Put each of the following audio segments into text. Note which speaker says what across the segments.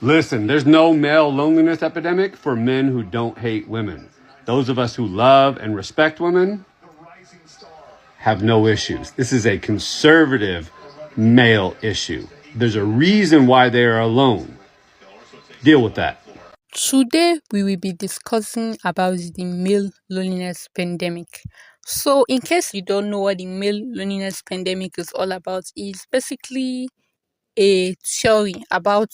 Speaker 1: Listen, there's no male loneliness epidemic for men who don't hate women. Those of us who love and respect women have no issues. This is a conservative male issue. There's a reason why they are alone. Deal with that.
Speaker 2: Today, we will be discussing about the male loneliness pandemic. So, in case you don't know what the male loneliness pandemic is all about, it's basically a theory about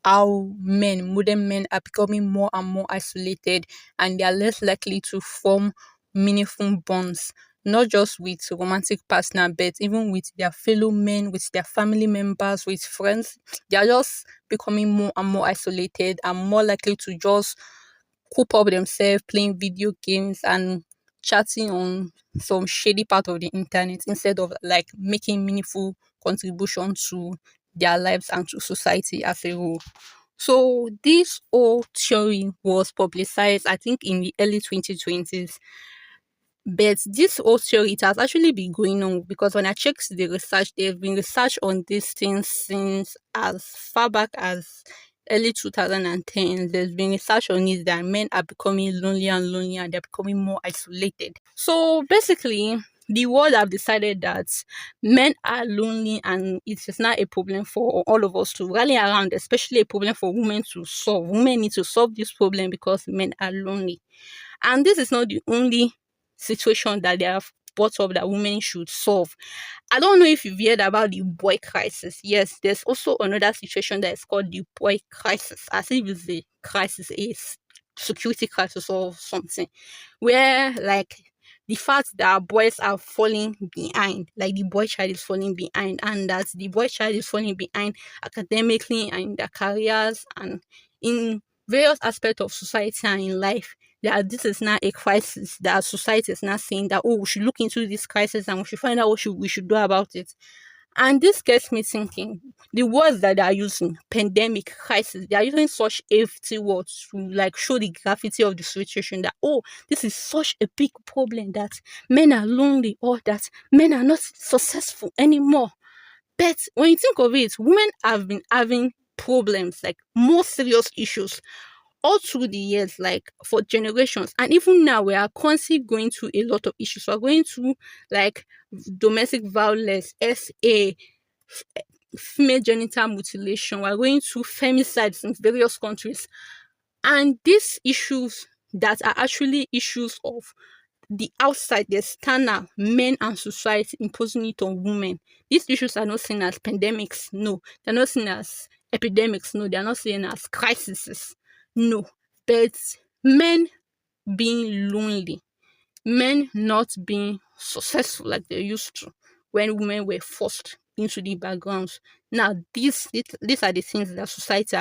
Speaker 2: how modern men, are becoming more and more isolated and they are less likely to form meaningful bonds, not just with romantic partner, but even with their fellow men, with their family members, with friends. They are just becoming more and more isolated and more likely to just coop up themselves playing video games and chatting on some shady part of the internet instead of like making meaningful contribution to their lives and to society as a whole. So this whole theory was publicized, I think, in the early 2020s. But this whole theory, it has actually been going on because when I checked the research, there have been research on these things since as far back as early 2010. There's been research on it that men are becoming lonelier and lonelier and they're becoming more isolated. So basically, the world have decided that men are lonely and it is not a problem for all of us to rally around, especially a problem for women to solve. Women need to solve this problem because men are lonely. And this is not the only situation that they have brought up that women should solve. I don't know if you've heard about the boy crisis. Yes, there's also another situation that is called the boy crisis, as if it's a crisis, security crisis or something, where like the fact that boys are falling behind, like the boy child is falling behind, and that the boy child is falling behind academically and in their careers and in various aspects of society and in life, that this is not a crisis, that society is not saying that, oh, we should look into this crisis and we should find out what we should do about it. And this gets me thinking, the words that they are using, pandemic, crisis, they are using such empty words to like show the gravity of the situation that, oh, this is such a big problem that men are lonely or that men are not successful anymore. But when you think of it, women have been having problems, like more serious issues all through the years, like for generations. And even now, we are constantly going through a lot of issues. We're going through like domestic violence, SA, female genital mutilation. We're going through femicides in various countries. And these issues that are actually issues of the outside, the external, men and society imposing it on women. These issues are not seen as pandemics, no. They're not seen as epidemics, no. They're not seen as crises, no. But men being lonely, men not being successful like they used to when women were forced into the backgrounds. Now, these are the things that society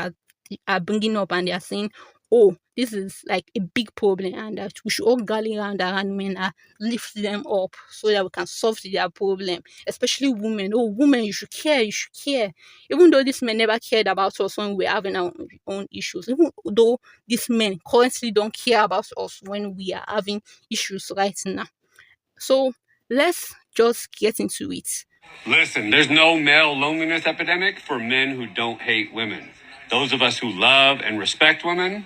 Speaker 2: are bringing up, and they are saying, oh, this is like a big problem and that we should all rally around men and lift them up so that we can solve their problem, especially women. Oh, women, you should care, you should care. Even though these men never cared about us when we were having our own issues, even though these men currently don't care about us when we are having issues right now. So let's just get into it.
Speaker 1: Listen, there's no male loneliness epidemic for men who don't hate women. Those of us who love and respect women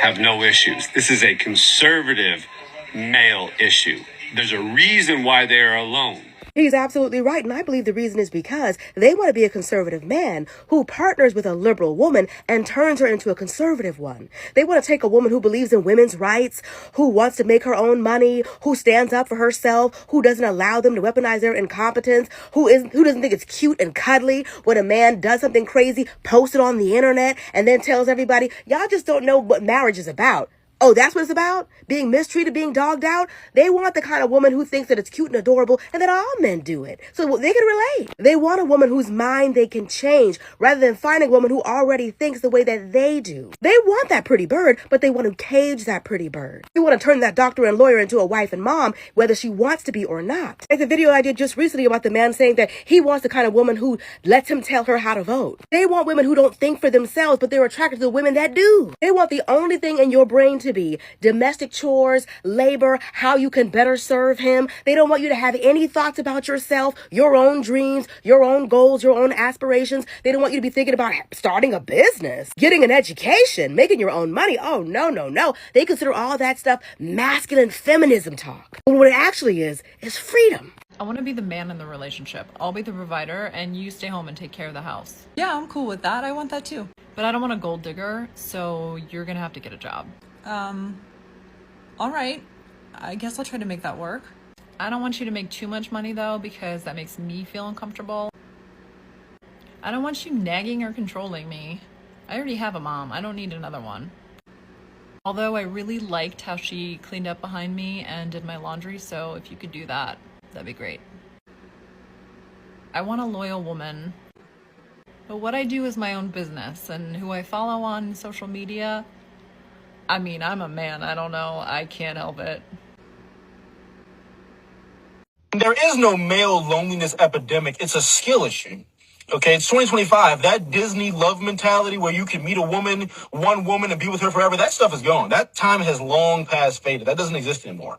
Speaker 1: have no issues. This is a conservative male issue. There's a reason why they are alone.
Speaker 3: He's absolutely right, and I believe the reason is because they want to be a conservative man who partners with a liberal woman and turns her into a conservative one. They want to take a woman who believes in women's rights, who wants to make her own money, who stands up for herself, who doesn't allow them to weaponize their incompetence, who doesn't think it's cute and cuddly when a man does something crazy, posts it on the internet, and then tells everybody, y'all just don't know what marriage is about. Oh, that's what it's about? Being mistreated, being dogged out? They want the kind of woman who thinks that it's cute and adorable and that all men do it. So they can relate. They want a woman whose mind they can change rather than finding a woman who already thinks the way that they do. They want that pretty bird, but they want to cage that pretty bird. They want to turn that doctor and lawyer into a wife and mom, whether she wants to be or not. Like the video I did just recently about the man saying that he wants the kind of woman who lets him tell her how to vote. They want women who don't think for themselves, but they're attracted to the women that do. They want the only thing in your brain to to be domestic chores, labor, how you can better serve him. They don't want you to have any thoughts about yourself, your own dreams, your own goals, your own aspirations. They don't want you to be thinking about starting a business, getting an education, making your own money. Oh, no, no, no. They consider all that stuff masculine feminism talk. But what it actually is freedom.
Speaker 4: I want to be the man in the relationship. I'll be the provider and you stay home and take care of the house.
Speaker 5: Yeah, I'm cool with that. I want that too.
Speaker 4: But I don't want a gold digger, so you're gonna have to get a job.
Speaker 5: All right. I guess I'll try to make that work.
Speaker 4: I don't want you to make too much money though, because that makes me feel uncomfortable. I don't want you nagging or controlling me. I already have a mom. I don't need another one. Although I really liked how she cleaned up behind me and did my laundry, so if you could do that, that'd be great. I want a loyal woman. But what I do is my own business, and who I follow on social media, I mean, I'm a man, I don't know, I can't help it.
Speaker 6: There is no male loneliness epidemic. It's a skill issue. Okay, it's 2025. That Disney love mentality where you can meet a woman, one woman, and be with her forever, that stuff is gone. That time has long past faded. That doesn't exist anymore.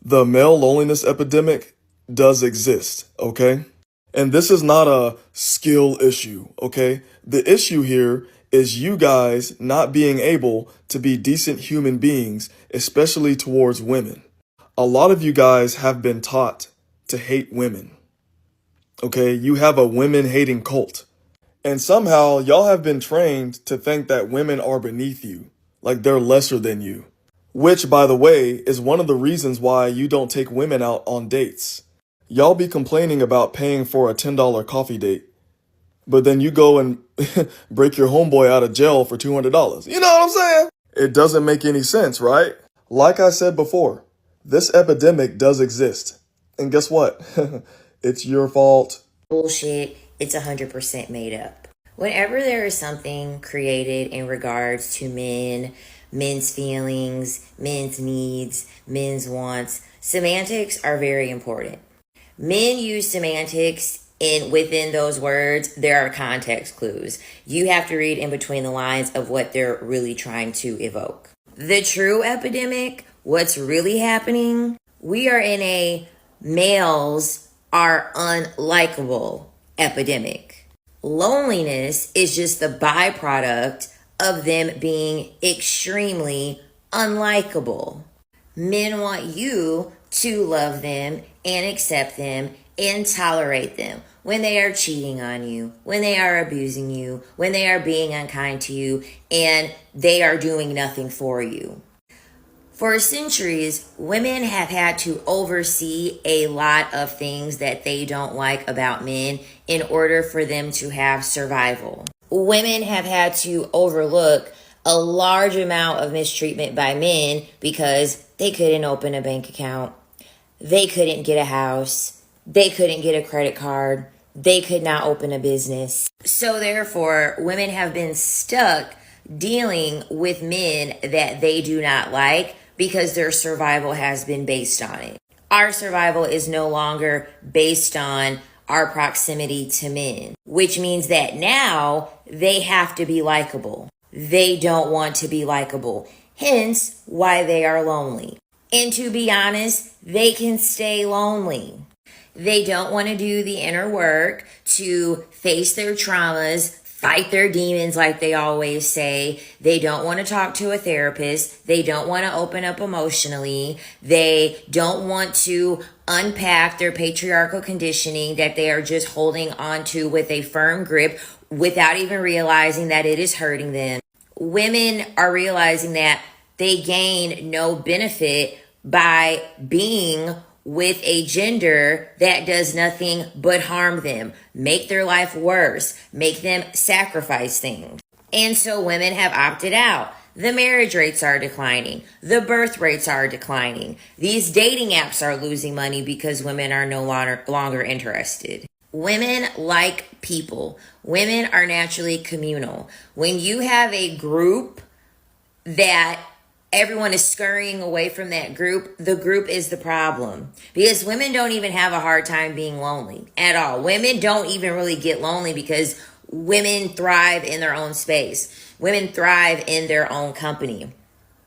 Speaker 7: The male loneliness epidemic does exist, okay? And this is not a skill issue, okay? The issue here is you guys not being able to be decent human beings, especially towards women. A lot of you guys have been taught to hate women, okay? You have a women-hating cult. And somehow y'all have been trained to think that women are beneath you, like they're lesser than you. Which, by the way, is one of the reasons why you don't take women out on dates. Y'all be complaining about paying for a $10 coffee date, but then you go and break your homeboy out of jail for $200. You know what I'm saying? It doesn't make any sense, right? Like I said before, this epidemic does exist. And guess what? It's your fault.
Speaker 8: Bullshit. It's 100% made up. Whenever there is something created in regards to men, men's feelings, men's needs, men's wants, semantics are very important. Men use semantics within those words. There are context clues. You have to read in between the lines of what they're really trying to evoke. The true epidemic, what's really happening, we are in a males are unlikable epidemic. Loneliness is just the byproduct of them being extremely unlikable. Men want you to love them and accept them and tolerate them when they are cheating on you, when they are abusing you, when they are being unkind to you, and they are doing nothing for you. For centuries, women have had to oversee a lot of things that they don't like about men in order for them to have survival. Women have had to overlook a large amount of mistreatment by men because they couldn't open a bank account, they couldn't get a house, they couldn't get a credit card, they could not open a business. So therefore, women have been stuck dealing with men that they do not like because their survival has been based on it. Our survival is no longer based on our proximity to men, which means that now they have to be likable. They don't want to be likable, hence why they are lonely. And to be honest, they can stay lonely. They don't want to do the inner work to face their traumas, fight their demons like they always say. They don't want to talk to a therapist. They don't want to open up emotionally. They don't want to unpack their patriarchal conditioning that they are just holding on to with a firm grip without even realizing that it is hurting them. Women are realizing that they gain no benefit by being with a gender that does nothing but harm them, make their life worse, make them sacrifice things. And so women have opted out. The marriage rates are declining. The birth rates are declining. These dating apps are losing money because women are no longer interested. Women like people. Women are naturally communal. When you have a group that everyone is scurrying away from that group, the group is the problem. Because women don't even have a hard time being lonely at all. Women don't even really get lonely because women thrive in their own space. Women thrive in their own company.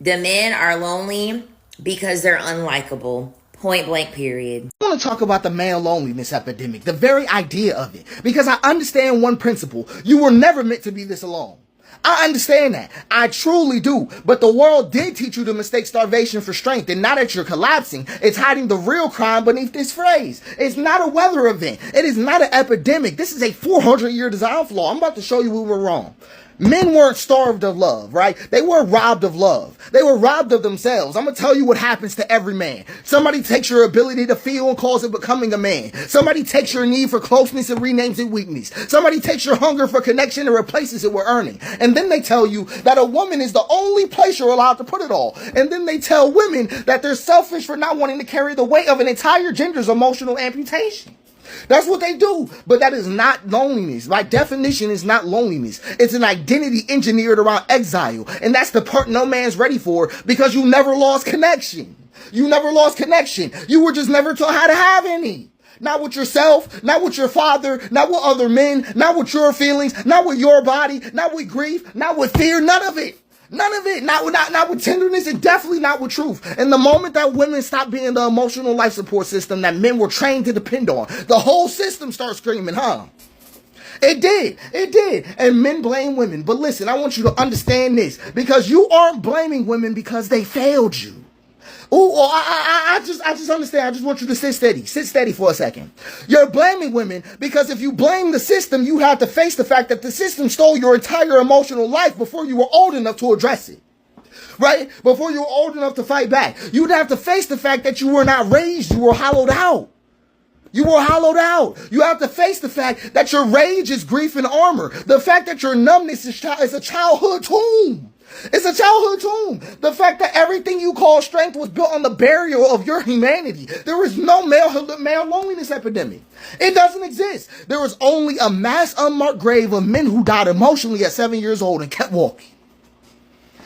Speaker 8: The men are lonely because they're unlikable. Point blank, period.
Speaker 9: I want to talk about the male loneliness epidemic, the very idea of it, because I understand one principle. You were never meant to be this alone. I understand that. I truly do. But the world did teach you to mistake starvation for strength. And now that you're collapsing, it's hiding the real crime beneath this phrase. It's not a weather event. It is not an epidemic. This is a 400-year design flaw. I'm about to show you we were wrong. Men weren't starved of love, right? They were robbed of love. They were robbed of themselves. I'm going to tell you what happens to every man. Somebody takes your ability to feel and calls it becoming a man. Somebody takes your need for closeness and renames it weakness. Somebody takes your hunger for connection and replaces it with earning. And then they tell you that a woman is the only place you're allowed to put it all. And then they tell women that they're selfish for not wanting to carry the weight of an entire gender's emotional amputation. That's what they do. But that is not loneliness. By definition, it's not loneliness. It's an identity engineered around exile. And that's the part no man's ready for, because you never lost connection. You never lost connection. You were just never taught how to have any. Not with yourself, not with your father, not with other men, not with your feelings, not with your body, not with grief, not with fear, none of it. None of it. Not with tenderness, and definitely not with truth. And the moment that women stop being the emotional life support system that men were trained to depend on, the whole system starts screaming, huh? It did. It did. And men blame women. But listen, I want you to understand this, because you aren't blaming women because they failed you. I just understand. I just want you to sit steady. Sit steady for a second. You're blaming women because if you blame the system, you have to face the fact that the system stole your entire emotional life before you were old enough to address it. Right? Before you were old enough to fight back. You'd have to face the fact that you were not raised. You were hollowed out. You were hollowed out. You have to face the fact that your rage is grief and armor. The fact that your numbness is a childhood tomb. It's a childhood tomb. The fact that everything you call strength was built on the burial of your humanity. There is no male loneliness epidemic. It doesn't exist. There is only a mass unmarked grave of men who died emotionally at 7 years old and kept walking.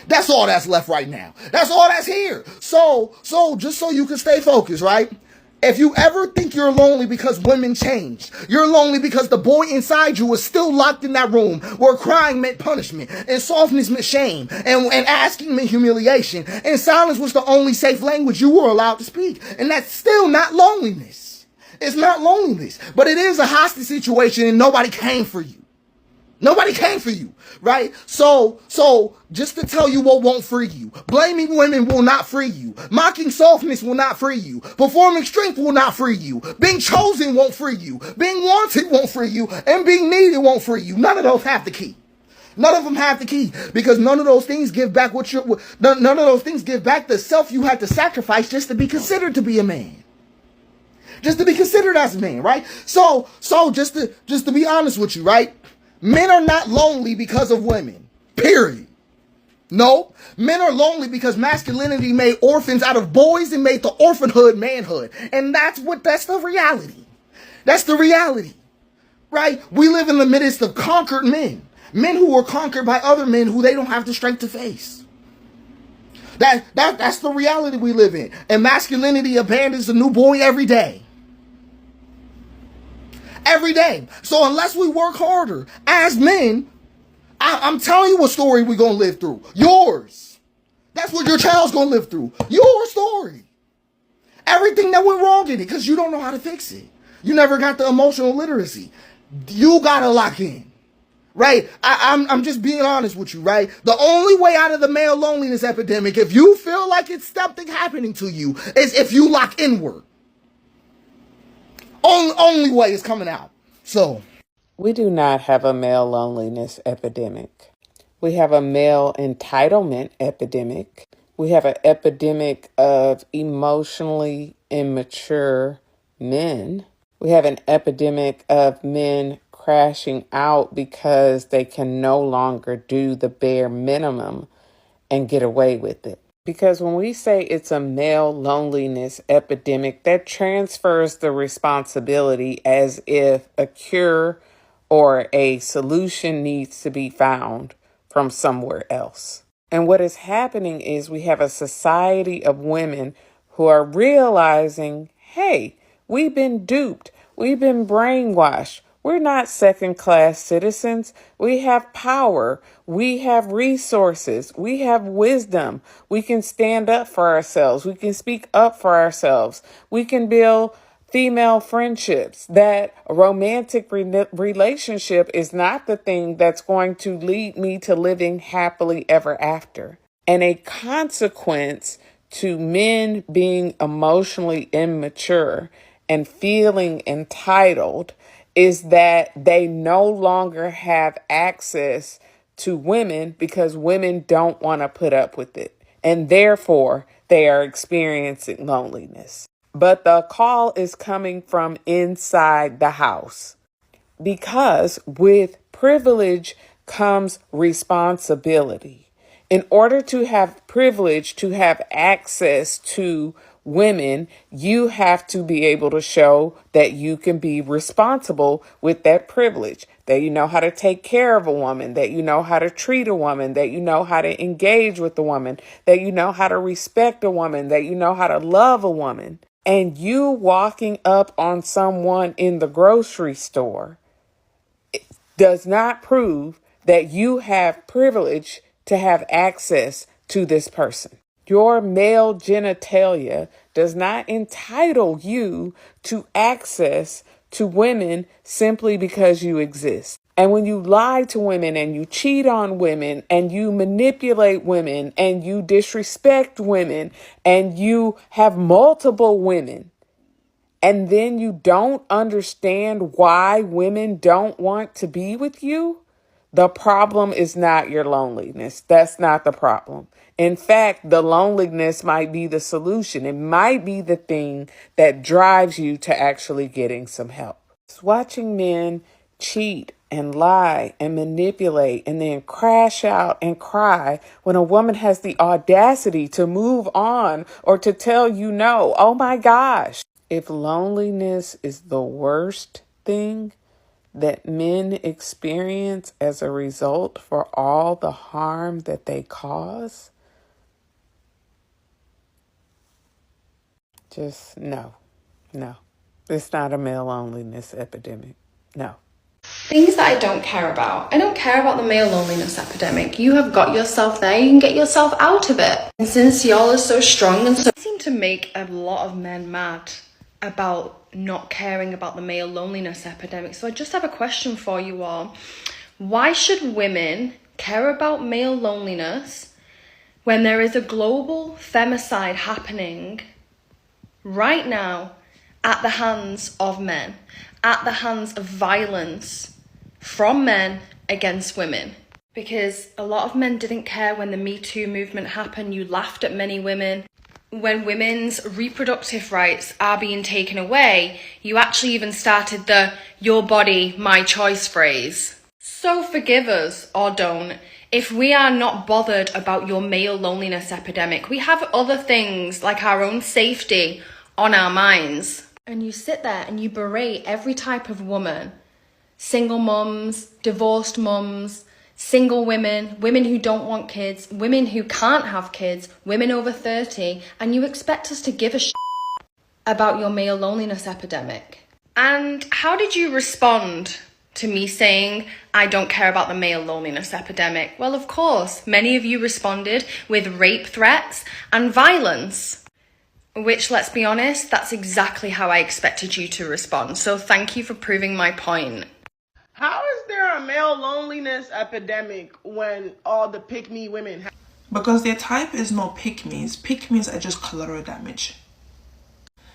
Speaker 9: That's all that's left right now. That's all that's here. So just so you can stay focused, right? If you ever think you're lonely because women changed, you're lonely because the boy inside you was still locked in that room where crying meant punishment and softness meant shame and asking meant humiliation and silence was the only safe language you were allowed to speak. And that's still not loneliness. It's not loneliness, but it is a hostage situation and nobody came for you. Nobody came for you, right? So just to tell you what won't free you. Blaming women will not free you. Mocking softness will not free you. Performing strength will not free you. Being chosen won't free you. Being wanted won't free you. And being needed won't free you. None of those have the key. None of them have the key, because none of those things give back none of those things give back the self you had to sacrifice just to be considered to be a man. Just to be considered as a man, right? So just to be honest with you, right? Men are not lonely because of women, period. No, men are lonely because masculinity made orphans out of boys and made the orphanhood manhood. And that's the reality. That's the reality, right? We live in the midst of conquered men. Men who were conquered by other men who they don't have the strength to face. That's the reality we live in. And masculinity abandons a new boy every day. Every day. So unless we work harder as men, I'm telling you what story we're going to live through. Yours. That's what your child's going to live through. Your story. Everything that went wrong in it, because you don't know how to fix it. You never got the emotional literacy. You got to lock in. Right? I'm just being honest with you, right? The only way out of the male loneliness epidemic, if you feel like it's something happening to you, is if you lock inward. Only way is coming out. So
Speaker 10: we do not have a male loneliness epidemic. We have a male entitlement epidemic. We have an epidemic of emotionally immature men. We have an epidemic of men crashing out because they can no longer do the bare minimum and get away with it. Because when we say it's a male loneliness epidemic, that transfers the responsibility as if a cure or a solution needs to be found from somewhere else. And what is happening is we have a society of women who are realizing, hey, we've been duped. We've been brainwashed. We're not second-class citizens. We have power. We have resources. We have wisdom. We can stand up for ourselves. We can speak up for ourselves. We can build female friendships. That a romantic relationship is not the thing that's going to lead me to living happily ever after. And a consequence to men being emotionally immature and feeling entitled is that they no longer have access to women because women don't want to put up with it. And therefore, they are experiencing loneliness. But the call is coming from inside the house, because with privilege comes responsibility. In order to have privilege, to have access to women, you have to be able to show that you can be responsible with that privilege, that you know how to take care of a woman, that you know how to treat a woman, that you know how to engage with a woman, that you know how to respect a woman, that you know how to love a woman. And you walking up on someone in the grocery store does not prove that you have privilege to have access to this person. Your male genitalia does not entitle you to access to women simply because you exist. And when you lie to women and you cheat on women and you manipulate women and you disrespect women and you have multiple women, and then you don't understand why women don't want to be with you, the problem is not your loneliness. That's not the problem. In fact, the loneliness might be the solution. It might be the thing that drives you to actually getting some help. It's watching men cheat and lie and manipulate and then crash out and cry when a woman has the audacity to move on or to tell you no. Oh my gosh. If loneliness is the worst thing that men experience as a result for all the harm that they cause, just no. It's not a male loneliness epidemic. No.
Speaker 11: Things that I don't care about. I don't care about the male loneliness epidemic. You have got yourself there. You can get yourself out of it. And since y'all are so strong and so seem to make a lot of men mad about not caring about the male loneliness epidemic. So I just have a question for you all. Why should women care about male loneliness when there is a global femicide happening right now at the hands of men, at the hands of violence from men against women? Because a lot of men didn't care when the Me Too movement happened. You laughed at many women. When women's reproductive rights are being taken away, you actually even started the "your body, my choice" phrase. So forgive us or don't if we are not bothered about your male loneliness epidemic. We have other things like our own safety on our minds. And you sit there and you berate every type of woman. Single mums, divorced mums, single women, women who don't want kids, women who can't have kids, women over 30, and you expect us to give a shit about your male loneliness epidemic. And how did you respond to me saying, I don't care about the male loneliness epidemic? Well, of course, many of you responded with rape threats and violence, which, let's be honest, that's exactly how I expected you to respond. So thank you for proving my point.
Speaker 12: How is there a male loneliness epidemic when all the pick-me women have?
Speaker 13: Because their type is not pick-me's. Pick-me's are just collateral damage.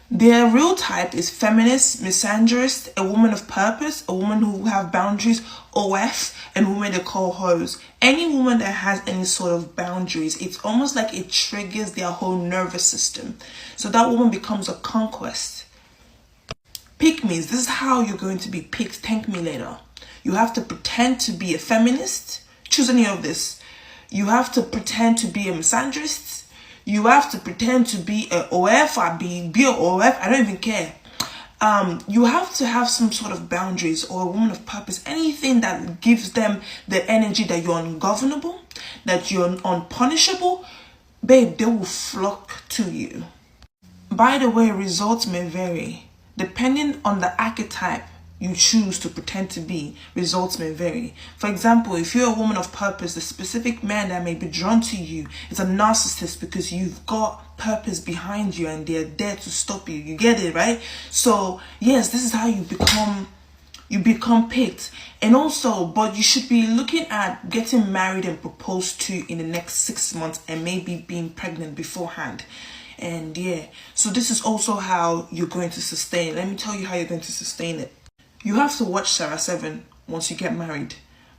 Speaker 13: Their real type is feminist, misandrist, a woman of purpose, a woman who have boundaries, OF, and women they call hoes. Any woman that has any sort of boundaries, it's almost like it triggers their whole nervous system. So that woman becomes a conquest. Pick-me's, this is how you're going to be picked. Thank me later. You have to pretend to be a feminist. Choose any of this. You have to pretend to be a misandrist. You have to pretend to be a OF or be a OF. I don't even care. You have to have some sort of boundaries or a woman of purpose. Anything that gives them the energy that you're ungovernable, that you're unpunishable, babe, they will flock to you. By the way, results may vary depending on the archetype you choose to pretend to be, results may vary. For example, if you're a woman of purpose, the specific man that may be drawn to you is a narcissist because you've got purpose behind you and they're there to stop you. You get it, right? So yes, this is how you become picked. And also, but you should be looking at getting married and proposed to in the next 6 months and maybe being pregnant beforehand. And yeah, so this is also how you're going to sustain. Let me tell you how you're going to sustain it. You have to watch Sarah 7 once you get married,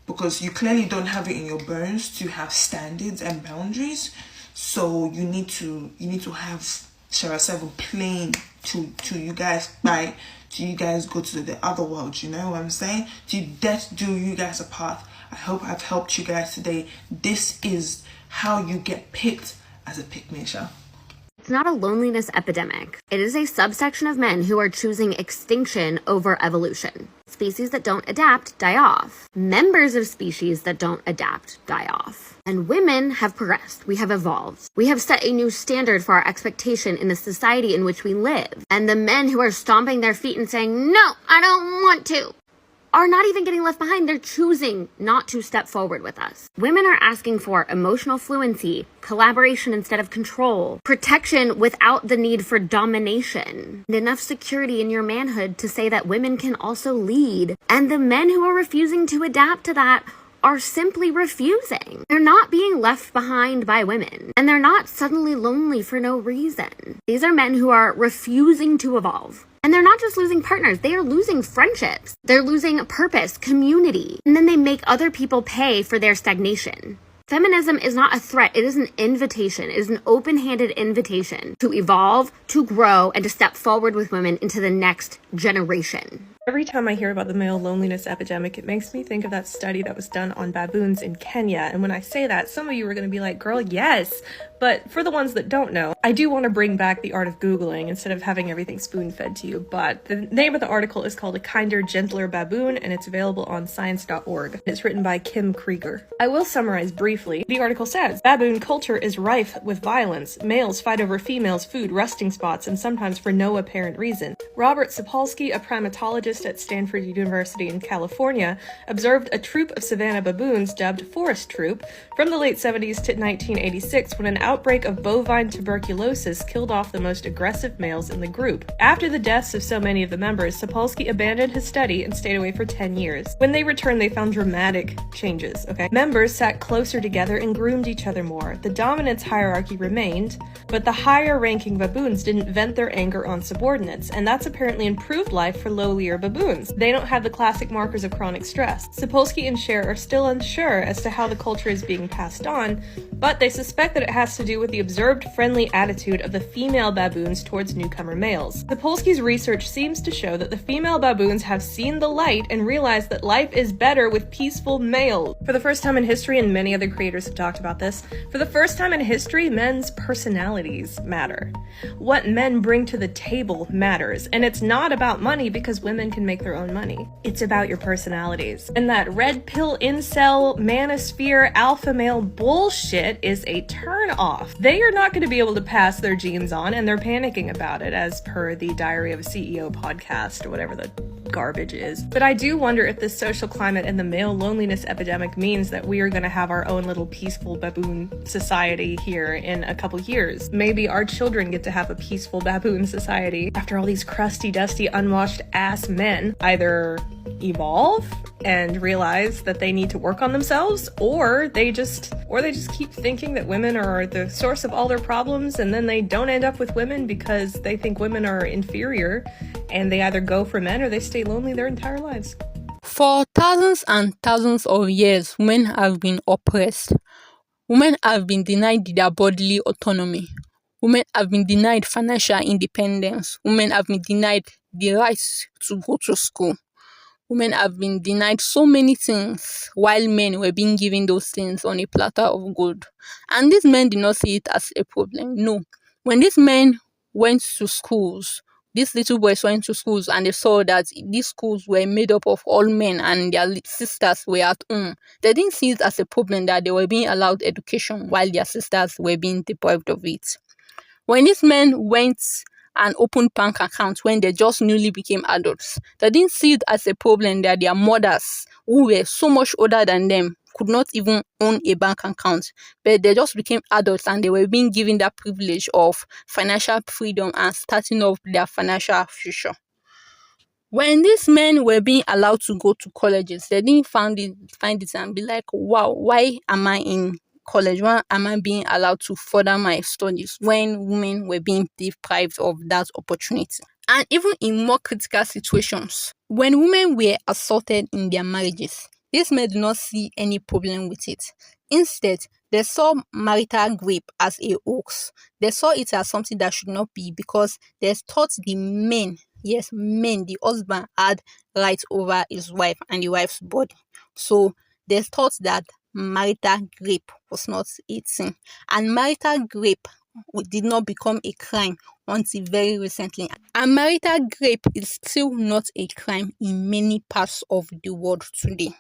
Speaker 13: because you clearly don't have it in your bones to have standards and boundaries. So you need to have Sarah 7 playing to you guys, right? To you guys go to the other world, you know what I'm saying? To that do you guys a path. I hope I've helped you guys today. This is how you get picked as a pick me, Sha.
Speaker 14: It's not a loneliness epidemic. It is a subsection of men who are choosing extinction over evolution. Species that don't adapt die off. Members of species that don't adapt die off. And women have progressed. We have evolved. We have set a new standard for our expectation in the society in which we live. And the men who are stomping their feet and saying, "No, I don't want to," are not even getting left behind. They're choosing not to step forward with us. Women are asking for emotional fluency, collaboration instead of control, protection without the need for domination, and enough security in your manhood to say that women can also lead. And the men who are refusing to adapt to that are simply refusing. They're not being left behind by women, and they're not suddenly lonely for no reason. These are men who are refusing to evolve. And they're not just losing partners, they are losing friendships. They're losing purpose, community, and then they make other people pay for their stagnation. Feminism is not a threat, it is an invitation. It is an open-handed invitation to evolve, to grow, and to step forward with women into the next generation.
Speaker 15: Every time I hear about the male loneliness epidemic, it makes me think of that study that was done on baboons in Kenya. And when I say that, some of you are going to be like, girl, yes. But for the ones that don't know, I do want to bring back the art of Googling instead of having everything spoon-fed to you. But the name of the article is called A Kinder, Gentler Baboon, and it's available on science.org. It's written by Kim Krieger. I will summarize briefly. The article says, baboon culture is rife with violence. Males fight over females' food, resting spots, and sometimes for no apparent reason. Robert Sapolsky, a primatologist at Stanford University in California, observed a troop of savanna baboons dubbed Forest Troop from the late 70s to 1986 when an outbreak of bovine tuberculosis killed off the most aggressive males in the group. After the deaths of so many of the members, Sapolsky abandoned his study and stayed away for 10 years. When they returned, they found dramatic changes, Members sat closer together and groomed each other more. The dominance hierarchy remained, but the higher-ranking baboons didn't vent their anger on subordinates, and that's apparently improved life for lowlier baboons. They don't have the classic markers of chronic stress. Sapolsky and Scher are still unsure as to how the culture is being passed on, but they suspect that it has to do with the observed friendly attitude of the female baboons towards newcomer males. Sapolsky's research seems to show that the female baboons have seen the light and realized that life is better with peaceful males. For the first time in history, and many other creators have talked about this, for the first time in history, men's personalities matter. What men bring to the table matters, and it's not about money because women can make their own money. It's about your personalities. And that red pill incel manosphere alpha male bullshit is a turn off. They are not going to be able to pass their genes on, and they're panicking about it, as per the Diary of a CEO podcast or whatever the garbage is. But I do wonder if this social climate and the male loneliness epidemic means that we are going to have our own little peaceful baboon society here in a couple years. Maybe our children get to have a peaceful baboon society after all these crusty, dusty, unwashed ass men either evolve and realize that they need to work on themselves, or they just keep thinking that women are the source of all their problems, and then they don't end up with women because they think women are inferior, and they either go for men or they stay lonely their entire lives.
Speaker 2: For thousands and thousands of years, women have been oppressed. Women have been denied their bodily autonomy. Women have been denied financial independence. Women have been denied the right to go to school. Women have been denied so many things while men were being given those things on a platter of gold. And these men did not see it as a problem. No. When these men went to schools, these little boys went to schools and they saw that these schools were made up of all men and their sisters were at home. They didn't see it as a problem that they were being allowed education while their sisters were being deprived of it. When these men went and open bank accounts when they just newly became adults. They didn't see it as a problem that their mothers, who were so much older than them, could not even own a bank account, but they just became adults and they were being given that privilege of financial freedom and starting off their financial future. When these men were being allowed to go to colleges, they didn't find it and be like, wow, why am I in college? Why am I being allowed to further my studies when women were being deprived of that opportunity? And even in more critical situations, when women were assaulted in their marriages, these men do not see any problem with it. Instead, they saw marital rape as a hoax. They saw it as something that should not be, because they thought the men, yes, men, the husband had rights over his wife and the wife's body. So they thought that marital rape was not a thing. And marital rape did not become a crime until very recently. And marital rape is still not a crime in many parts of the world today.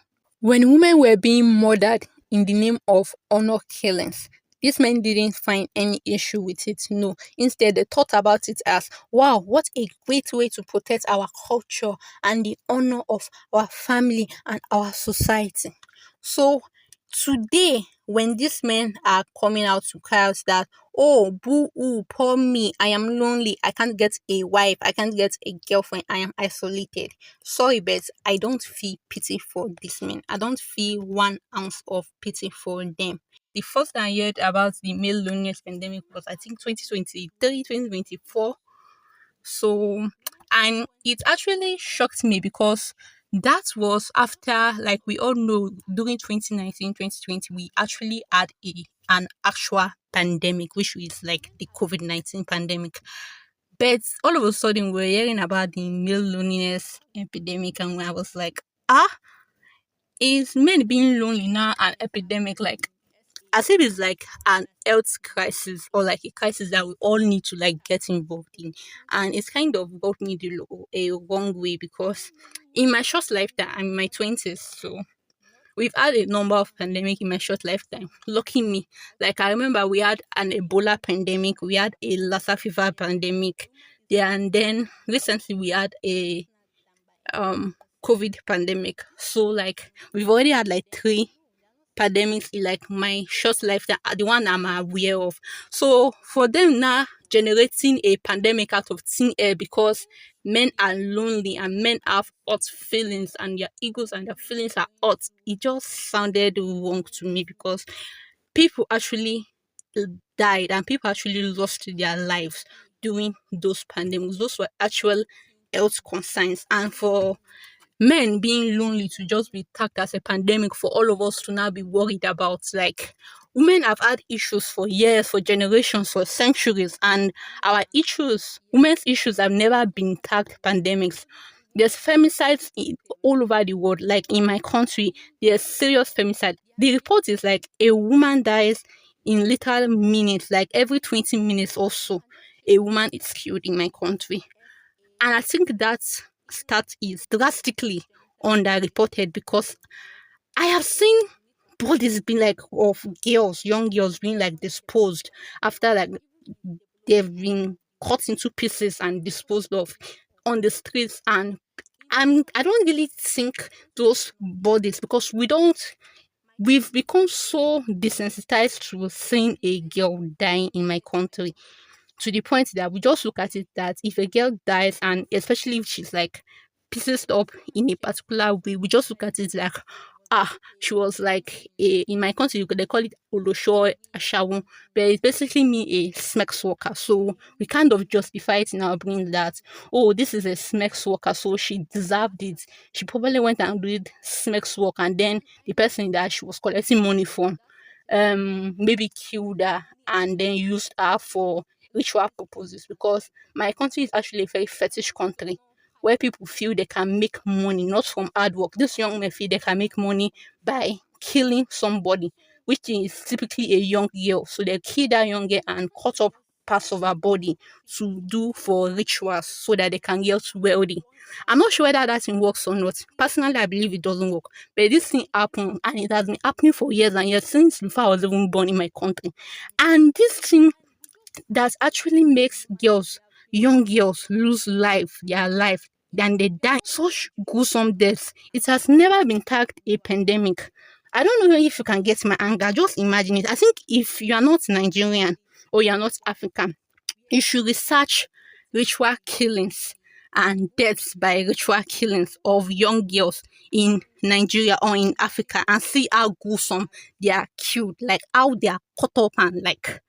Speaker 2: When women were being murdered in the name of honor killings, these men didn't find any issue with it. No. Instead, they thought about it as, wow, what a great way to protect our culture and the honor of our family and our society. So today, when these men are coming out to cry out that, oh, boo, poor me, I am lonely, I can't get a wife, I can't get a girlfriend, I am isolated. Sorry, but I don't feel pity for these men. I don't feel 1 ounce of pity for them. The first I heard about the male loneliness pandemic was, I think, 2023, 2024. So, and it actually shocked me because that was after, like we all know, during 2019, 2020, we actually had an actual pandemic, which is like the COVID-19 pandemic. But all of a sudden, we're hearing about the male loneliness epidemic, and I was like, is men being lonely now an epidemic? Like, as if it's like an health crisis or like a crisis that we all need to like get involved in. And it's kind of got me a wrong way, because in my short lifetime, I'm in my 20s, so we've had a number of pandemic in my short lifetime. Lucky me. Like, I remember we had an Ebola pandemic, we had a Lassa fever pandemic, yeah, and then recently we had a COVID pandemic. So like we've already had like 3 pandemics in like my short lifetime, the one I'm aware of. So for them now generating a pandemic out of thin air because men are lonely and men have hot feelings and their egos and their feelings are hot, it just sounded wrong to me, because people actually died and people actually lost their lives during those pandemics. Those were actual health concerns. And for men being lonely to just be tagged as a pandemic for all of us to now be worried about, like, women have had issues for years, for generations, for centuries, and our issues, women's issues, have never been tagged pandemics. There's femicides all over the world. Like in my country, there's serious femicide. The report is like a woman dies in literal minutes, like every 20 minutes or so, a woman is killed in my country. And I think that stat is drastically underreported, because I have seen bodies being like of girls, young girls being like disposed after like they've been cut into pieces and disposed of on the streets. And I don't really think those bodies, because we've become so desensitized to seeing a girl dying in my country, to the point that we just look at it that if a girl dies, and especially if she's like pieces up in a particular way, we just look at it like, she was like in my country they call it olosho ashawo, but it basically mean a sex worker. So we kind of justify it in our brain that, oh, this is a sex worker, so she deserved it. She probably went and did sex work, and then the person that she was collecting money from maybe killed her and then used her for ritual purposes, because my country is actually a very fetish country where people feel they can make money not from hard work. This young men feel they can make money by killing somebody, which is typically a young girl. So they kill that young girl and cut up parts of her body to do for rituals so that they can get wealthy. I'm not sure whether that thing works or not. Personally, I believe it doesn't work. But this thing happened, and it has been happening for years and years, since before I was even born in my country. And this thing that actually makes girls young girls lose their life, and they die such gruesome deaths. It has never been tagged a pandemic. I don't know if you can get my anger. Just imagine it. I think if you are not Nigerian or you are not African, you should research ritual killings and deaths by ritual killings of young girls in Nigeria or in Africa and see how gruesome they are killed, like how they are cut up, and like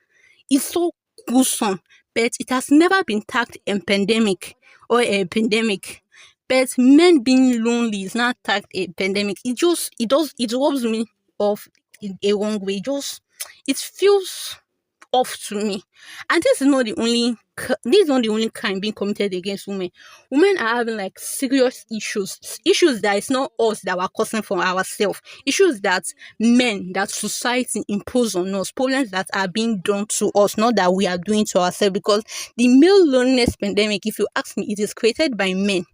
Speaker 2: it's so gruesome. But it has never been tagged a pandemic or a pandemic. But men being lonely is not tagged a pandemic. It rubs me off in a wrong way. It feels off to me. And this is not the only crime being committed against women. Women are having like serious issues that it's not us that were causing for ourselves, issues that society impose on us, problems that are being done to us, not that we are doing to ourselves. Because the male loneliness pandemic, if you ask me, it is created by men.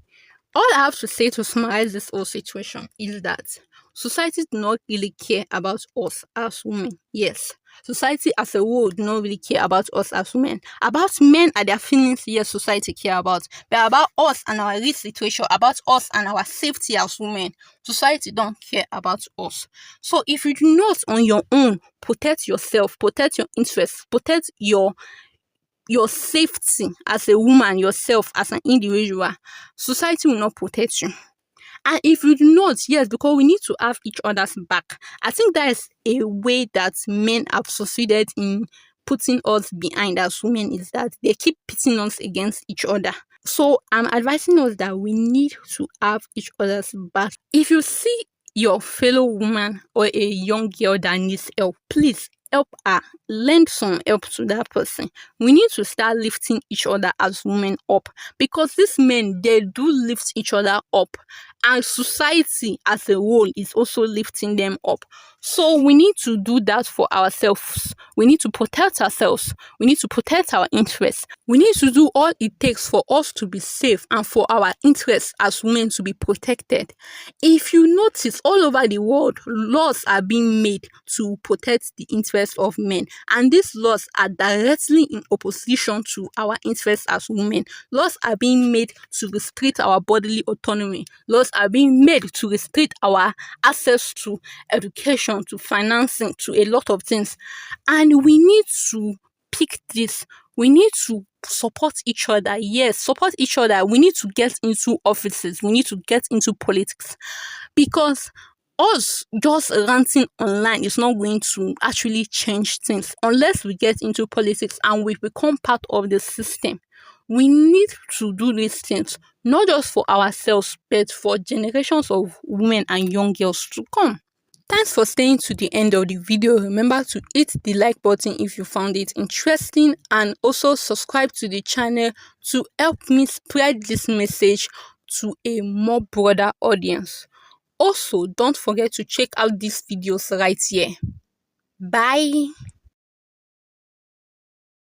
Speaker 2: All I have to say to summarize this whole situation is that society do not really care about us as women. Yes, society as a whole do not really care about us as women. About men and their feelings, yes, society care about. But about us and our risk situation, about us and our safety as women, society don't care about us. So if you do not on your own protect yourself, protect your interests, protect your safety as a woman, yourself as an individual, society will not protect you. And if you do not, yes, because we need to have each other's back. I think that is a way that men have succeeded in putting us behind as women, is that they keep pitting us against each other. So I'm advising us that we need to have each other's back. If you see your fellow woman or a young girl that needs help, please help her. Lend some help to that person. We need to start lifting each other as women up, because these men, they do lift each other up, and society as a whole is also lifting them up. So we need to do that for ourselves. We need to protect ourselves. We need to protect our interests. We need to do all it takes for us to be safe and for our interests as women to be protected. If you notice, all over the world, laws are being made to protect the interests of men, and these laws are directly in opposition to our interests as women. Laws are being made to restrict our bodily autonomy. Laws are being made to restrict our access to education, to financing, to a lot of things. And we need to pick this. We need to support each other. Yes, support each other. We need to get into offices. We need to get into politics, because us just ranting online is not going to actually change things unless we get into politics and we become part of the system. We need to do these things, not just for ourselves, but for generations of women and young girls to come. Thanks for staying to the end of the video. Remember to hit the like button if you found it interesting, and also subscribe to the channel to help me spread this message to a more broader audience. Also, don't forget to check out these videos right here. Bye.